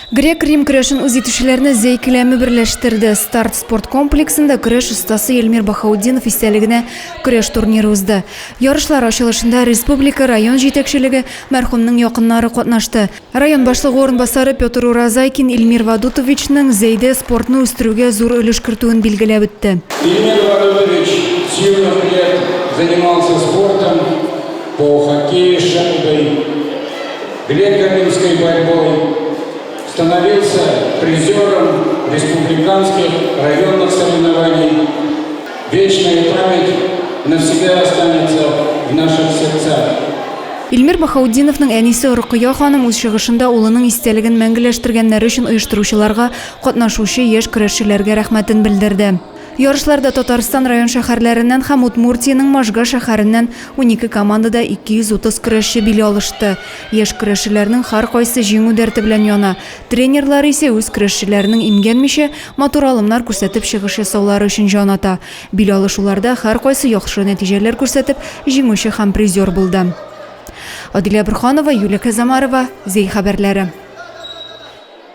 Грек-Рим күрешін үзетушілеріні зейкілемі бірләштірді. Старт спорт комплексінде күреш ұстасы Эльмир Бахаудинов истәлігіне күреш турниры узды. Ярышлар ашылышында республика район жетекшілігі мәрхумның яқыннары қатнашты. Район башлығы орынбасары Петр Уразайкин Эльмир Вадутовичның зейде спортны үстіруге зор өліш кіртуін белгілеп өтті. Эльмир Вадутович с юных лет занимался спортом по хоккею с шайбой, греко-римской борьбой. Становился призером республиканских районных соревнований. Вечная память навсегда останется в наших сердцах. Эльмир Бахаудиновның әнисе Рукия ханым үз чыгышында улының истәлеген мәңгеләштергәннәре өчен оештыручыларга, катнашучы яшь көрәшчеләргә рәхмәтен белдерде. Ярышларда Татарстан район шәһәрләреннән һәм Удмуртияның Можга шәһәреннән 12 командада 230 көрәшче бил алышты. Яшь көрәшчеләрнең һәркайсы җиңү дәрте белән яна. Тренерлары исә үз көрәшчеләренең имгәнмичә матур алымнар күрсәтеп чыгыш ясаулары өчен җаната. Бил алышуларда һәркайсы яхшы нәтиҗәләр күрсәтеп, җиңүче һәм призер булды. Адилә Бурханова, Юлия Казамарова, Зей хәбәрләре.